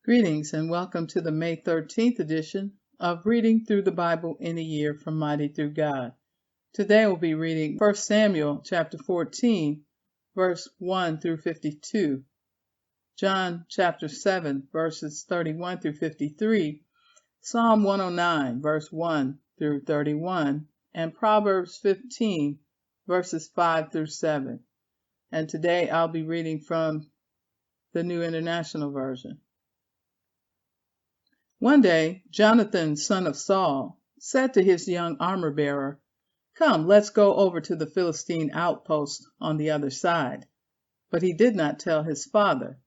Greetings and welcome to the May 13th edition of Reading Through the Bible in a Year from Mighty Through God. Today we'll be reading 1 Samuel chapter 14, verse 1 through 52, John chapter 7, verses 31 through 53, Psalm 109, verse 1 through 31, and Proverbs 15, verses 5 through 7. And today I'll be reading from the New International Version. One day, Jonathan, son of Saul, said to his young armor-bearer, "Come, let's go over to the Philistine outpost on the other side." But he did not tell his father.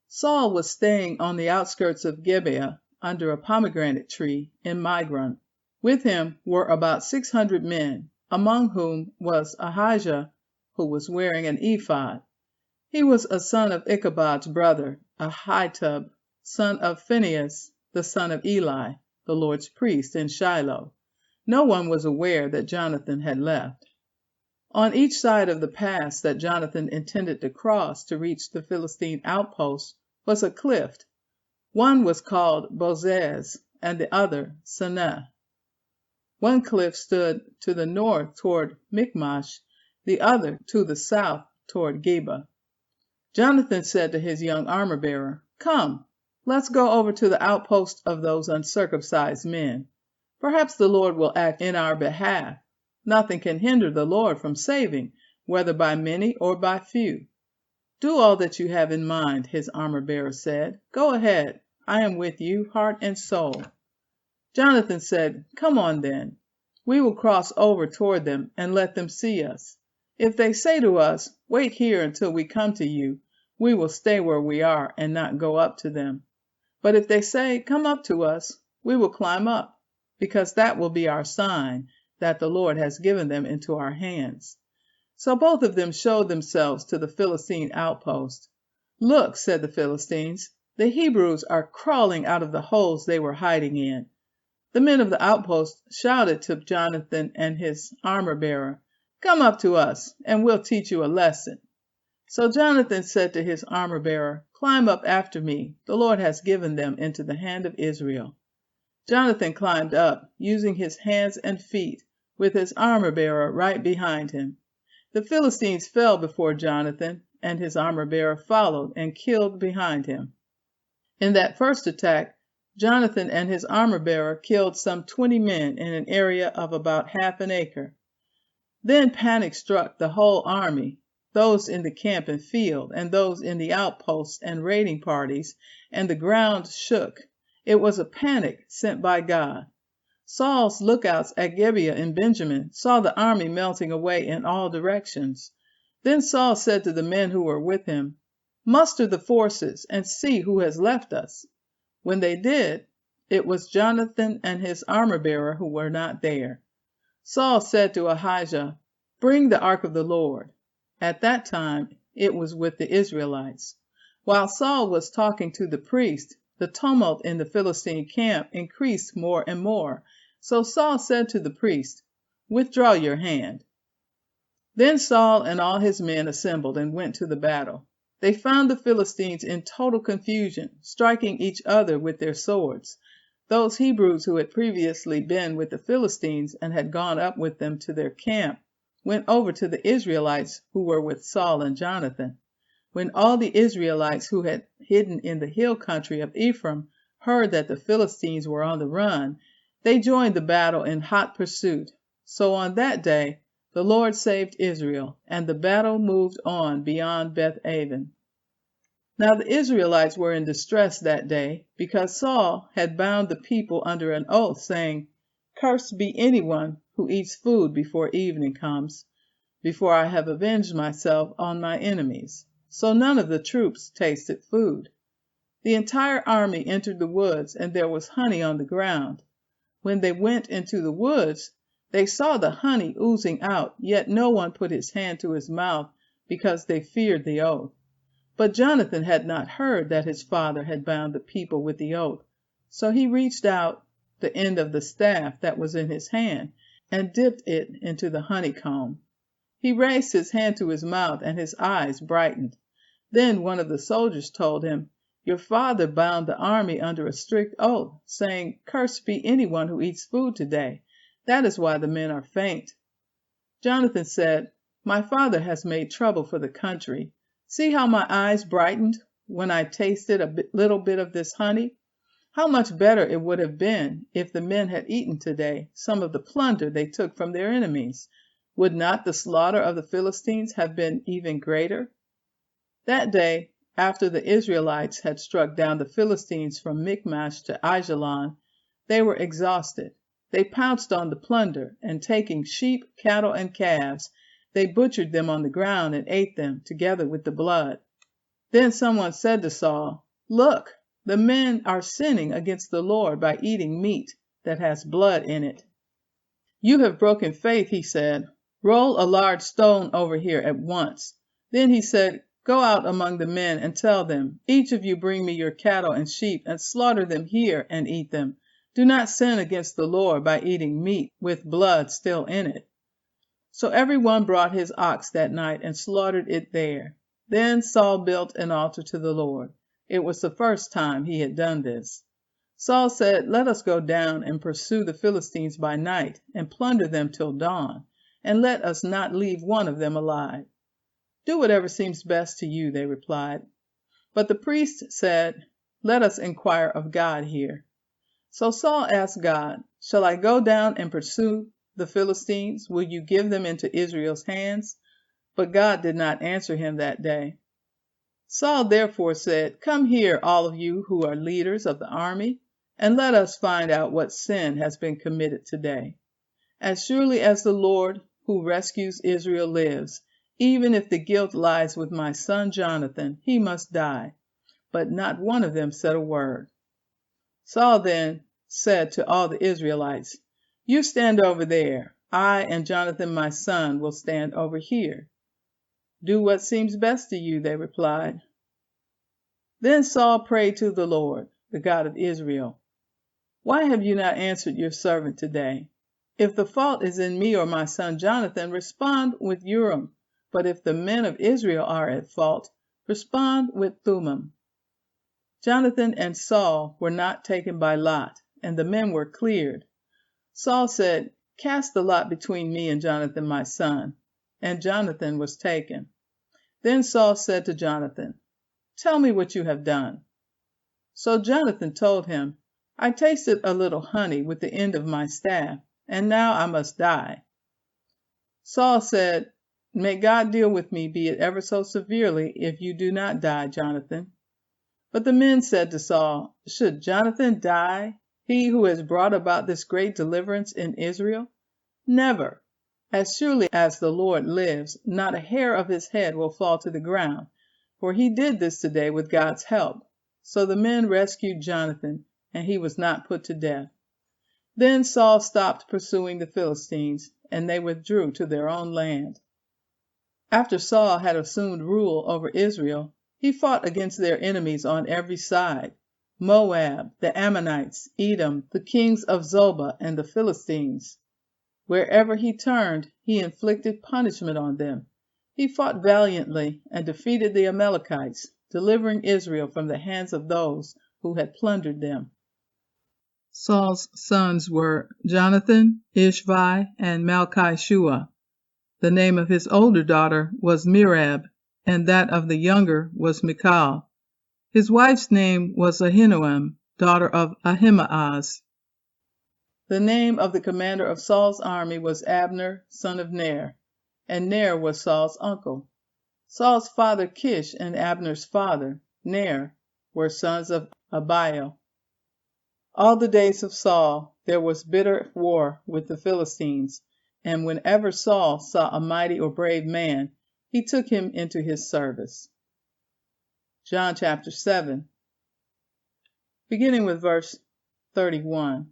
Saul was staying on the outskirts of Gibeah under a pomegranate tree in Migron. With him were about 600 men, among whom was Ahijah, who was wearing an ephod. He was a son of Ichabod's brother, Ahitub, son of Phinehas, the son of Eli, the Lord's priest in Shiloh. No one was aware that Jonathan had left. On each side of the pass that Jonathan intended to cross to reach the Philistine outpost was a cliff. One was called Bozez, and the other Seneh. One cliff stood to the north toward Michmash, the other to the south toward Geba. Jonathan said to his young armor-bearer, "Come, let's go over to the outpost of those uncircumcised men. Perhaps the Lord will act in our behalf. Nothing can hinder the Lord from saving, whether by many or by few." "Do all that you have in mind," his armor-bearer said. "Go ahead. I am with you, heart and soul." Jonathan said, "Come on then. We will cross over toward them and let them see us. If they say to us, 'Wait here until we come to you,' we will stay where we are and not go up to them. But if they say, 'Come up to us,' we will climb up, because that will be our sign that the Lord has given them into our hands." So both of them showed themselves to the Philistine outpost. "Look," said the Philistines, "the Hebrews are crawling out of the holes they were hiding in." The men of the outpost shouted to Jonathan and his armor-bearer, "Come up to us, and we'll teach you a lesson." So Jonathan said to his armor-bearer, "Climb up after me. The Lord has given them into the hand of Israel." Jonathan climbed up, using his hands and feet, with his armor-bearer right behind him. The Philistines fell before Jonathan, and his armor-bearer followed and killed behind him. In that first attack, Jonathan and his armor-bearer killed some 20 men in an area of about half an acre. Then panic struck the whole army, those in the camp and field, and those in the outposts and raiding parties, and the ground shook. It was a panic sent by God. Saul's lookouts at Gibeah in Benjamin saw the army melting away in all directions. Then Saul said to the men who were with him, "Muster the forces and see who has left us." When they did, it was Jonathan and his armor-bearer who were not there. Saul said to Ahijah, "Bring the ark of the Lord." At that time it was with the Israelites. While Saul was talking to the priest, the tumult in the Philistine camp increased more and more. So Saul said to the priest, "Withdraw your hand." Then Saul and all his men assembled and went to the battle. They found the Philistines in total confusion, striking each other with their swords. Those Hebrews who had previously been with the Philistines and had gone up with them to their camp went over to the Israelites who were with Saul and Jonathan. When all the Israelites who had hidden in the hill country of Ephraim heard that the Philistines were on the run, they joined the battle in hot pursuit. So on that day the Lord saved Israel, and the battle moved on beyond Beth-aven. Now the Israelites were in distress that day, because Saul had bound the people under an oath, saying, "Cursed be anyone who eats food before evening comes, before I have avenged myself on my enemies." So none of the troops tasted food. The entire army entered the woods, and there was honey on the ground. When they went into the woods, they saw the honey oozing out, yet no one put his hand to his mouth, because they feared the oath. But Jonathan had not heard that his father had bound the people with the oath. So he reached out the end of the staff that was in his hand, and dipped it into the honeycomb. He raised his hand to his mouth, and his eyes brightened. Then one of the soldiers told him, Your father bound the army under a strict oath, saying, 'Cursed be anyone who eats food today.' That is why the men are faint." Jonathan said, "My father has made trouble for the country. See how my eyes brightened when I tasted a little bit of this honey. How much better it would have been if the men had eaten today some of the plunder they took from their enemies. Would not the slaughter of the Philistines have been even greater?" That day, after the Israelites had struck down the Philistines from Michmash to Aijalon, they were exhausted. They pounced on the plunder, and taking sheep, cattle, and calves, they butchered them on the ground and ate them, together with the blood. Then someone said to Saul, "Look, the men are sinning against the Lord by eating meat that has blood in it." "You have broken faith," he said. "Roll a large stone over here at once." Then he said, "Go out among the men and tell them, 'Each of you bring me your cattle and sheep and slaughter them here and eat them. Do not sin against the Lord by eating meat with blood still in it.'" So everyone brought his ox that night and slaughtered it there. Then Saul built an altar to the Lord. It was the first time he had done this. Saul said, "Let us go down and pursue the Philistines by night and plunder them till dawn, and let us not leave one of them alive." "Do whatever seems best to you," they replied. But the priest said, "Let us inquire of God here." So Saul asked God, "Shall I go down and pursue the Philistines? Will you give them into Israel's hands?" But God did not answer him that day. Saul therefore said, "Come here, all of you who are leaders of the army, and let us find out what sin has been committed today. As surely as the Lord who rescues Israel lives, even if the guilt lies with my son Jonathan, he must die." But not one of them said a word. Saul then said to all the Israelites, "You stand over there. I and Jonathan my son will stand over here." "Do what seems best to you," they replied. Then Saul prayed to the Lord, the God of Israel, "Why have you not answered your servant today? If the fault is in me or my son Jonathan, respond with Urim. But if the men of Israel are at fault, respond with Thummim." Jonathan and Saul were not taken by lot, and the men were cleared. Saul said, "Cast the lot between me and Jonathan my son." And Jonathan was taken. Then Saul said to Jonathan, "Tell me what you have done." So Jonathan told him, "I tasted a little honey with the end of my staff, and now I must die." Saul said, "May God deal with me, be it ever so severely, if you do not die, Jonathan." But the men said to Saul, "Should Jonathan die, he who has brought about this great deliverance in Israel? Never! As surely as the Lord lives, not a hair of his head will fall to the ground, for he did this today with God's help." So the men rescued Jonathan, and he was not put to death. Then Saul stopped pursuing the Philistines, and they withdrew to their own land. After Saul had assumed rule over Israel, he fought against their enemies on every side: Moab, the Ammonites, Edom, the kings of Zobah, and the Philistines. Wherever he turned, he inflicted punishment on them. He fought valiantly and defeated the Amalekites, delivering Israel from the hands of those who had plundered them. Saul's sons were Jonathan, Ishvi, and Malchi-Shua. The name of his older daughter was Merab, and that of the younger was Michal. His wife's name was Ahinoam, daughter of Ahimaaz. The name of the commander of Saul's army was Abner, son of Ner, and Ner was Saul's uncle. Saul's father Kish and Abner's father, Ner, were sons of Abiel. All the days of Saul there was bitter war with the Philistines, and whenever Saul saw a mighty or brave man, he took him into his service. John chapter 7, beginning with verse 31.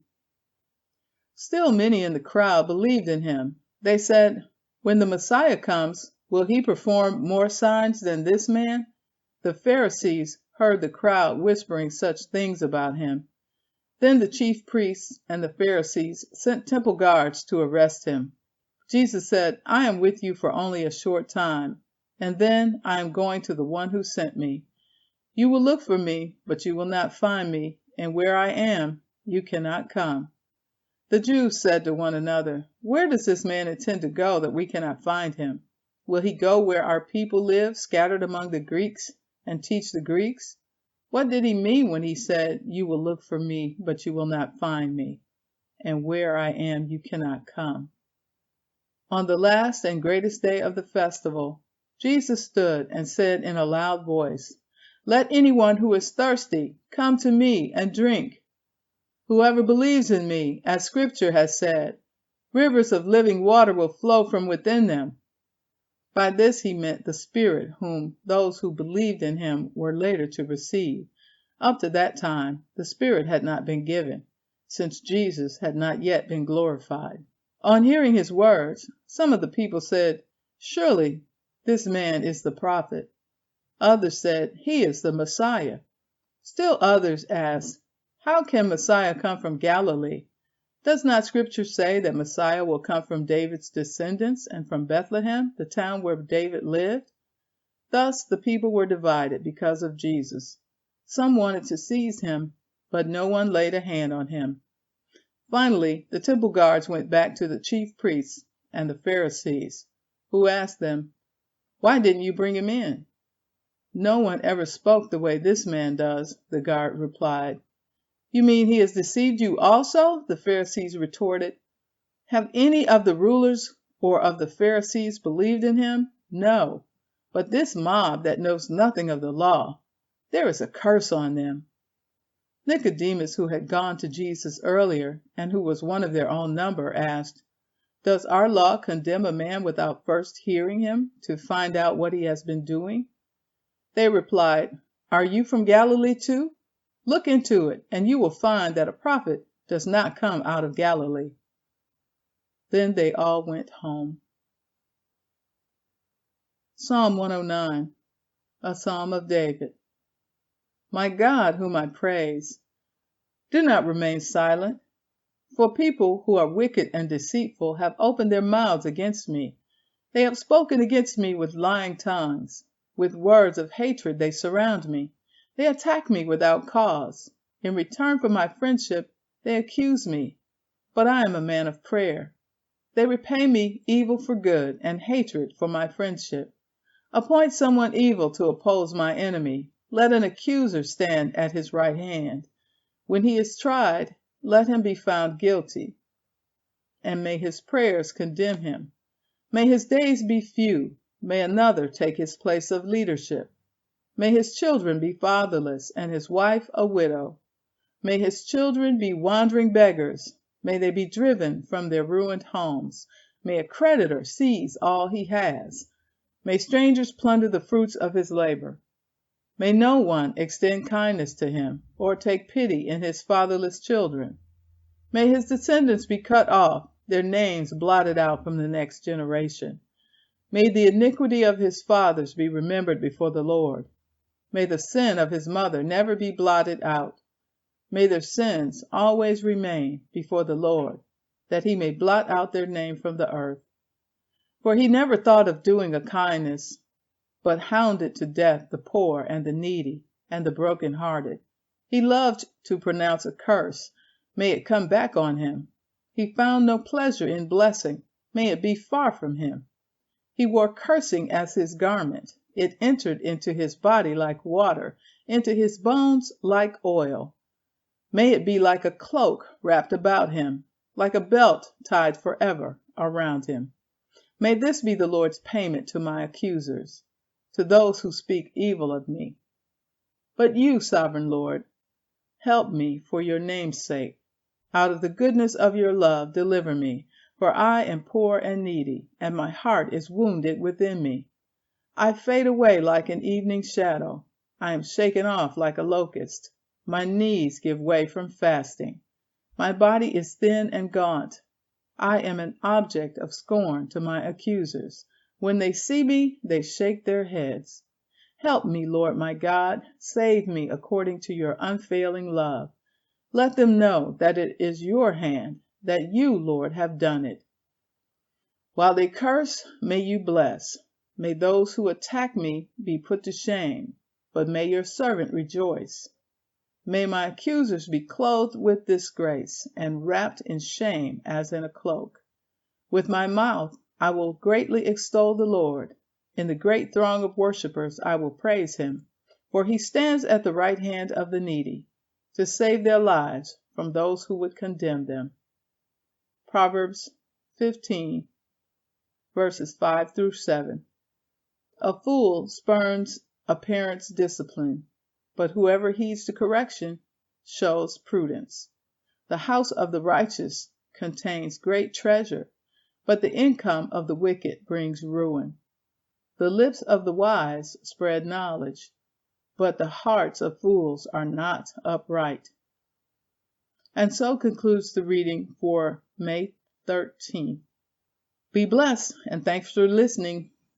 Still many in the crowd believed in him. They said, "When the Messiah comes, will he perform more signs than this man?" The Pharisees heard the crowd whispering such things about him. Then the chief priests and the Pharisees sent temple guards to arrest him. Jesus said, "I am with you for only a short time, and then I am going to the one who sent me. You will look for me, but you will not find me, and where I am, you cannot come." The Jews said to one another, "Where does this man intend to go that we cannot find him? Will he go where our people live, scattered among the Greeks, and teach the Greeks? What did he mean when he said, 'You will look for me, but you will not find me, and where I am you cannot come'?" On the last and greatest day of the festival, Jesus stood and said in a loud voice, "Let anyone who is thirsty come to me and drink. Whoever believes in me, as Scripture has said, rivers of living water will flow from within them." By this he meant the Spirit whom those who believed in him were later to receive. Up to that time, the Spirit had not been given, since Jesus had not yet been glorified. On hearing his words, some of the people said, "Surely this man is the prophet." Others said, "He is the Messiah." Still others asked, "How can Messiah come from Galilee? Does not Scripture say that Messiah will come from David's descendants and from Bethlehem, the town where David lived?" Thus the people were divided because of Jesus. Some wanted to seize him, but no one laid a hand on him. Finally, the temple guards went back to the chief priests and the Pharisees, who asked them, "Why didn't you bring him in?" "No one ever spoke the way this man does," the guard replied. "You mean he has deceived you also?" the Pharisees retorted. "Have any of the rulers or of the Pharisees believed in him? No. But this mob that knows nothing of the law, there is a curse on them." Nicodemus, who had gone to Jesus earlier and who was one of their own number, asked, "Does our law condemn a man without first hearing him to find out what he has been doing?" They replied, "Are you from Galilee too? Look into it, and you will find that a prophet does not come out of Galilee." Then they all went home. Psalm 109, a psalm of David. My God, whom I praise, do not remain silent, for people who are wicked and deceitful have opened their mouths against me. They have spoken against me with lying tongues. With words of hatred they surround me. They attack me without cause. In return for my friendship, they accuse me. But I am a man of prayer. They repay me evil for good and hatred for my friendship. Appoint someone evil to oppose my enemy. Let an accuser stand at his right hand. When he is tried, let him be found guilty, and may his prayers condemn him. May his days be few. May another take his place of leadership. May his children be fatherless, and his wife a widow. May his children be wandering beggars. May they be driven from their ruined homes. May a creditor seize all he has. May strangers plunder the fruits of his labor. May no one extend kindness to him, or take pity in his fatherless children. May his descendants be cut off, their names blotted out from the next generation. May the iniquity of his fathers be remembered before the Lord. May the sin of his mother never be blotted out. May their sins always remain before the Lord, that he may blot out their name from the earth. For he never thought of doing a kindness, but hounded to death the poor and the needy and the broken-hearted. He loved to pronounce a curse. May it come back on him. He found no pleasure in blessing. May it be far from him. He wore cursing as his garment. It entered into his body like water, into his bones like oil. May it be like a cloak wrapped about him, like a belt tied forever around him. May this be the Lord's payment to my accusers, to those who speak evil of me. But you, sovereign Lord, help me for your name's sake. Out of the goodness of your love, deliver me, for I am poor and needy, and my heart is wounded within me. I fade away like an evening shadow. I am shaken off like a locust. My knees give way from fasting. My body is thin and gaunt. I am an object of scorn to my accusers. When they see me, they shake their heads. Help me, Lord my God. Save me according to your unfailing love. Let them know that it is your hand, that you, Lord, have done it. While they curse, may you bless. May those who attack me be put to shame. but may your servant rejoice. May my accusers be clothed with disgrace and wrapped in shame as in a cloak. With my mouth I will greatly extol the Lord. In the great throng of worshippers I will praise him, for he stands at the right hand of the needy, to save their lives from those who would condemn them. Proverbs 15, verses 5 through 7. A fool spurns a parent's discipline, but whoever heeds to correction shows prudence. The house of the righteous contains great treasure, but the income of the wicked brings ruin. The lips of the wise spread knowledge, but the hearts of fools are not upright. And so concludes the reading for May 13th. Be blessed, and thanks for listening.